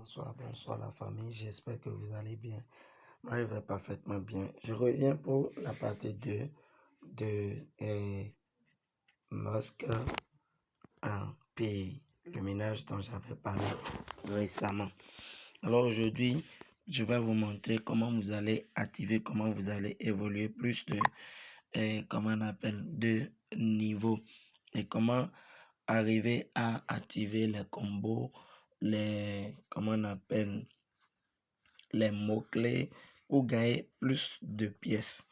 Bonsoir la famille, j'espère que vous allez bien. Moi, je vais parfaitement bien. Je reviens pour la partie 2 de Mosque en pays, le ménage dont j'avais parlé récemment. Alors aujourd'hui, je vais vous montrer comment vous allez activer, comment vous allez évoluer plus de, comment on appelle, de niveaux et comment arriver à activer les combos, comment on appelle, les mots-clés pour gagner plus de pièces.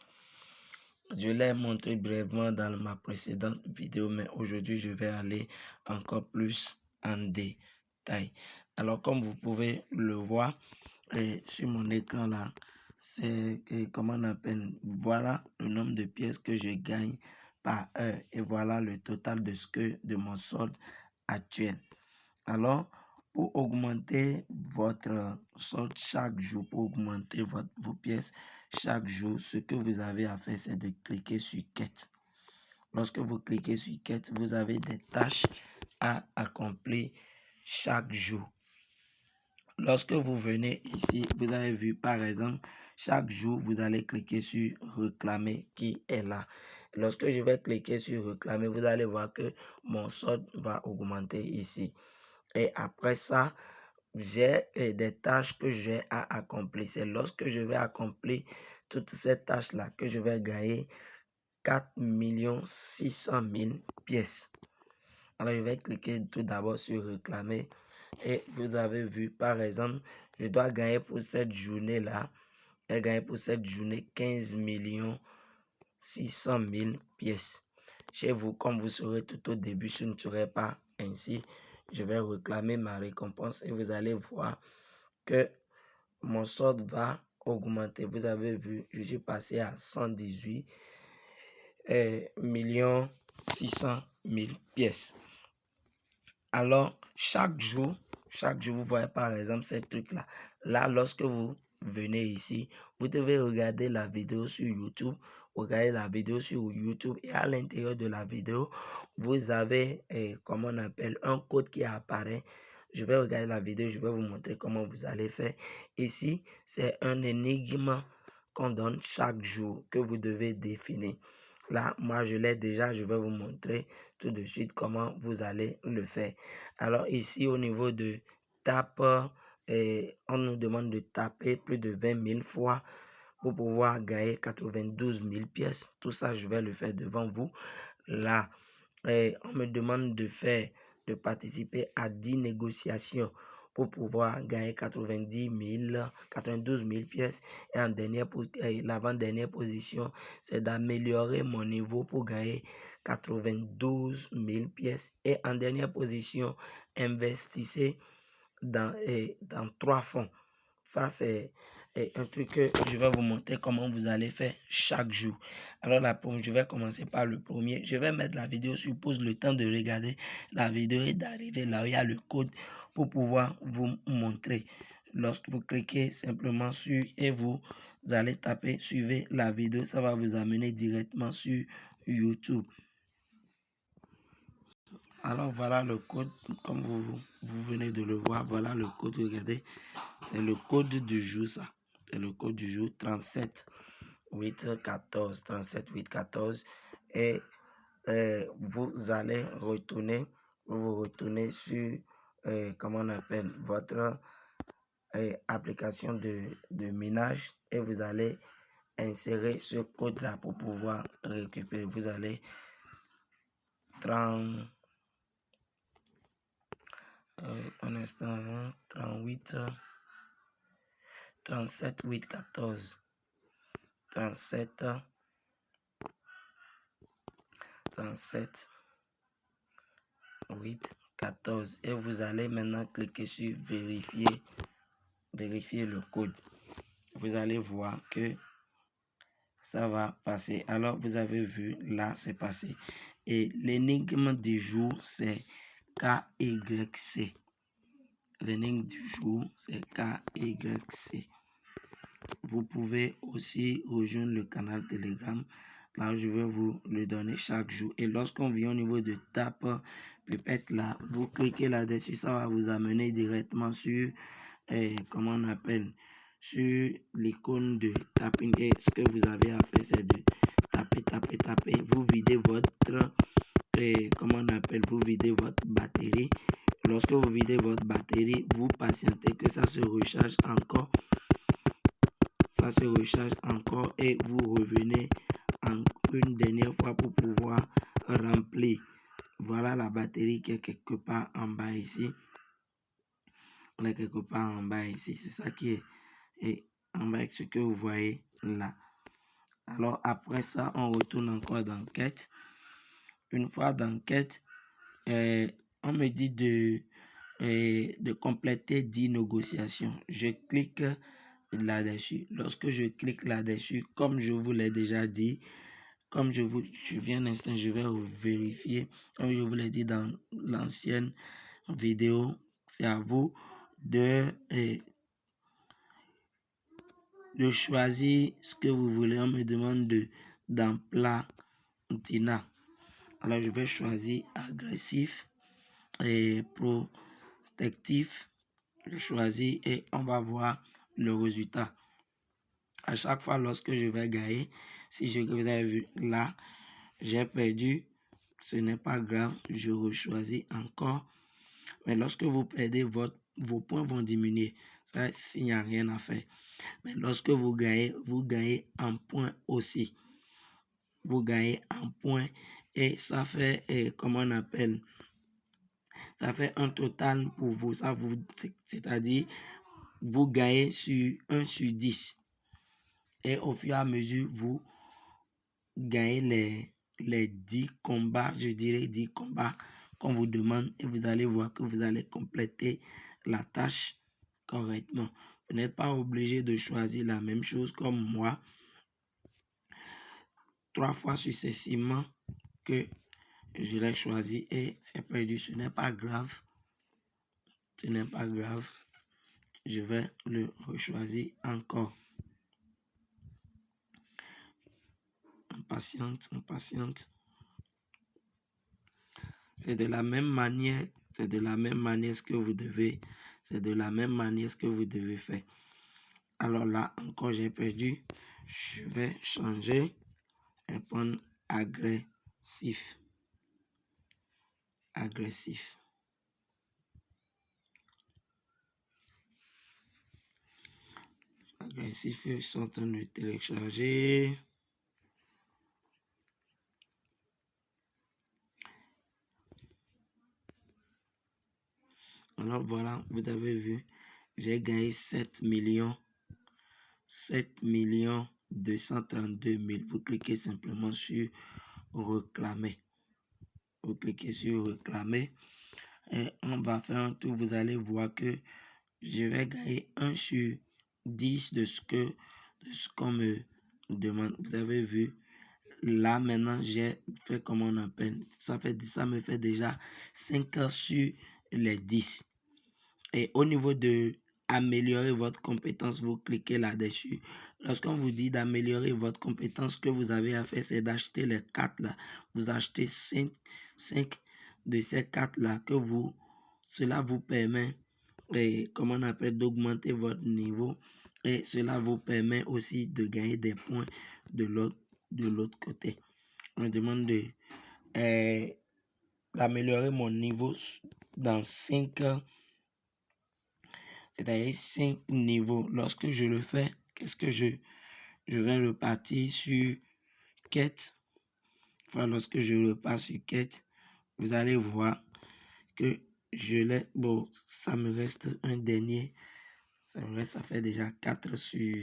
Je l'ai montré brièvement dans ma précédente vidéo, mais aujourd'hui, je vais aller encore plus en détail. Alors, comme vous pouvez le voir sur mon écran là, c'est comment on appelle, voilà le nombre de pièces que je gagne par heure et voilà le total de mon solde actuel. Alors, pour augmenter votre solde chaque jour, pour augmenter vos pièces chaque jour, ce que vous avez à faire, c'est de cliquer sur Quête. Lorsque vous cliquez sur Quête, vous avez des tâches à accomplir chaque jour. Lorsque vous venez ici, vous avez vu par exemple, chaque jour, vous allez cliquer sur Réclamer qui est là. Lorsque je vais cliquer sur Réclamer, vous allez voir que mon solde va augmenter ici. Et après ça, j'ai des tâches que j'ai à accomplir. C'est lorsque je vais accomplir toutes ces tâches-là que je vais gagner 4 600 000 pièces. Alors, je vais cliquer tout d'abord sur Réclamer. Et vous avez vu, par exemple, je dois gagner pour cette journée-là, je vais gagner pour cette journée 15 600 000 pièces. Chez vous, comme vous serez tout au début, ce ne serait pas ainsi. Je vais réclamer ma récompense et vous allez voir que mon solde va augmenter. Vous avez vu, je suis passé à 118 600 000 pièces. Alors, chaque jour, vous voyez par exemple ces trucs-là. Là, lorsque vous venez ici, vous devez regarder la vidéo sur YouTube. Regardez la vidéo sur YouTube et à l'intérieur de la vidéo, vous avez, comment on appelle, un code qui apparaît. Je vais regarder la vidéo, je vais vous montrer comment vous allez faire. Ici, c'est un énigme qu'on donne chaque jour que vous devez définir. Là, moi, je l'ai déjà, je vais vous montrer tout de suite comment vous allez le faire. Alors ici, au niveau de tape, on nous demande de taper plus de 20 000 fois pour pouvoir gagner 92 000 pièces. Tout ça, je vais le faire devant vous. Là, on me demande de participer à 10 négociations pour pouvoir gagner 92 000 pièces. Et en l'avant-dernière position, c'est d'améliorer mon niveau pour gagner 92 000 pièces. Et en dernière position, investissez dans 3 fonds. Ça, c'est un truc que je vais vous montrer comment vous allez faire chaque jour. Alors, je vais commencer par le premier. Je vais mettre la vidéo sur pause, le temps de regarder la vidéo et d'arriver là où il y a le code pour pouvoir vous montrer. Lorsque vous cliquez simplement sur et vous allez taper, suivez la vidéo, ça va vous amener directement sur YouTube. Alors voilà le code, comme vous venez de le voir, voilà le code, regardez, c'est le code du jour ça, c'est le code du jour 37 8 14, 37 8 14 et vous allez retourner, vous retournez sur, comment on appelle, votre application de ménage et vous allez insérer ce code là pour pouvoir récupérer, vous allez 30 un instant, 38, 37, 8, 14, 37, 37, 8, 14. Et vous allez maintenant cliquer sur vérifier le code. Vous allez voir que ça va passer. Alors, vous avez vu, là, c'est passé. Et l'énigme du jour, c'est KYC. L'énigme du jour, c'est KYC. Vous pouvez aussi rejoindre le canal Telegram. Là, je vais vous le donner chaque jour. Et lorsqu'on vient au niveau de tape, peut-être là, vous cliquez là-dessus, ça va vous amener directement sur comment on appelle, sur l'icône de tapping. Et ce que vous avez à faire, c'est de taper. Vous videz votre, comment on appelle, vous videz votre batterie. Lorsque vous videz votre batterie, vous patientez que ça se recharge encore. Ça se recharge encore et vous revenez une dernière fois pour pouvoir remplir. Voilà la batterie qui est quelque part en bas ici. On est quelque part en bas ici. C'est ça qui est en bas, ce que vous voyez là. Alors après ça, on retourne encore dans quête. Une fois dans quête, on me dit de compléter 10 négociations. Je clique là-dessus. Lorsque je clique là-dessus, comme je vous l'ai déjà dit, je viens d'instant, je vais vérifier. Comme je vous l'ai dit dans l'ancienne vidéo, c'est à vous de choisir ce que vous voulez. On me demande dans Platina. Alors je vais choisir agressif et protectif. Je choisis et on va voir le résultat. À chaque fois lorsque je vais gagner, si vous avez vu là, j'ai perdu, ce n'est pas grave, je rechoisis encore. Mais lorsque vous perdez, vos points vont diminuer. Ça, s'il n'y a rien à faire. Mais lorsque vous gagnez en points aussi. Vous gagnez en points et ça fait, comment on appelle, ça fait un total pour vous. C'est-à-dire, vous gagnez sur 1 sur 10. Et au fur et à mesure, vous gagnez les 10 combats, je dirais 10 combats qu'on vous demande et vous allez voir que vous allez compléter la tâche correctement. Vous n'êtes pas obligé de choisir la même chose comme moi 3 fois successivement que je l'ai choisi et c'est perdu. Ce n'est pas grave. Ce n'est pas grave. Je vais le rechoisir encore. On patiente. C'est de la même manière ce que vous devez faire. Alors là, encore j'ai perdu. Je vais changer et prendre agressif. Agressif, je suis en train de télécharger. Alors voilà, vous avez vu, j'ai gagné 7 232 000. Vous cliquez simplement sur réclamer. Vous cliquez sur réclamer et on va faire un tour. Vous allez voir que je vais gagner 1 sur 10 de ce qu'on me demande. Vous avez vu, là maintenant j'ai fait comment on appelle. Ça me fait déjà 5 heures sur les 10. Et au niveau de améliorer votre compétence, vous cliquez là-dessus. Lorsqu'on vous dit d'améliorer votre compétence, ce que vous avez à faire, c'est d'acheter les 4 là. Vous achetez 5 de ces 4 là cela vous permet, comment on appelle, d'augmenter votre niveau. Et cela vous permet aussi de gagner des points de l'autre côté. On me demande d'améliorer mon niveau dans 5 c'est-à-dire 5 niveaux. Lorsque je le fais, qu'est-ce que je vais repartir sur quête. Enfin, lorsque je repars sur quête, vous allez voir que je l'ai. Bon, ça me reste un dernier. Ça fait déjà 4 sur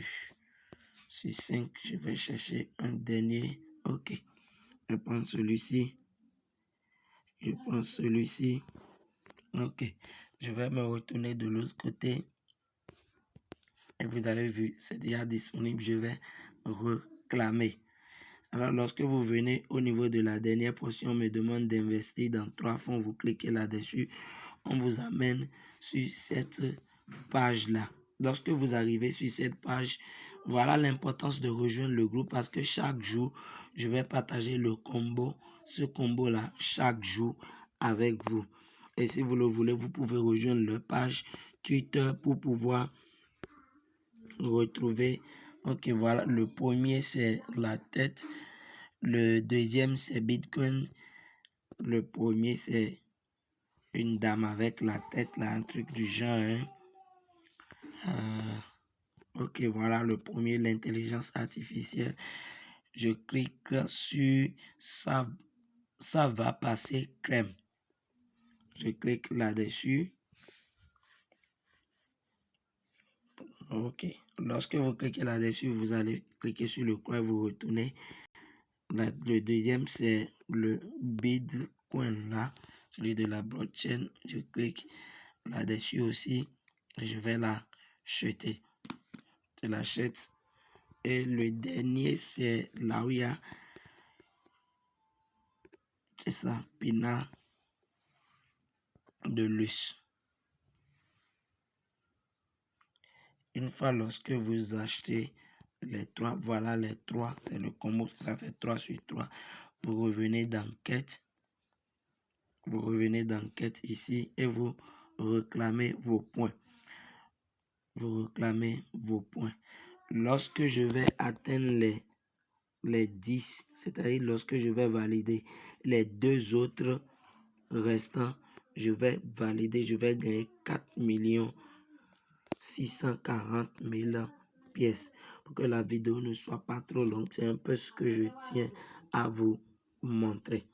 5. Je vais chercher un dernier. Ok. Je prends celui-ci. Ok. Je vais me retourner de l'autre côté. Et vous avez vu, c'est déjà disponible. Je vais réclamer. Alors, lorsque vous venez au niveau de la dernière portion, on me demande d'investir dans 3 fonds. Vous cliquez là-dessus. On vous amène sur cette page-là. Lorsque vous arrivez sur cette page, voilà l'importance de rejoindre le groupe parce que chaque jour, je vais partager ce combo-là, chaque jour avec vous. Et si vous le voulez, vous pouvez rejoindre leur page Twitter pour pouvoir retrouver. Ok, voilà, le premier c'est la tête, le deuxième c'est Bitcoin, le premier c'est une dame avec la tête là, un truc du genre, hein. Ok, voilà le premier, l'intelligence artificielle. Je clique sur ça, ça va passer crème. Je clique là-dessus. Ok, lorsque vous cliquez là-dessus, vous allez cliquer sur le coin, vous retournez. Le deuxième, c'est le Bitcoin là, celui de la blockchain. Je clique là-dessus aussi. Je vais l'acheter. Je l'achète. Et le dernier, c'est là où il y a, c'est ça, Pina de Luce. Une fois lorsque vous achetez les trois, voilà les trois, c'est le combo, ça fait 3 sur 3. Vous revenez dans quête. Vous revenez dans quête ici et vous réclamez vos points. Vous réclamez vos points. Lorsque je vais atteindre les 10, c'est-à-dire lorsque je vais valider les deux autres restants, je vais valider, je vais gagner 4 640 000 pièces. Pour que la vidéo ne soit pas trop longue, c'est un peu ce que je tiens à vous montrer.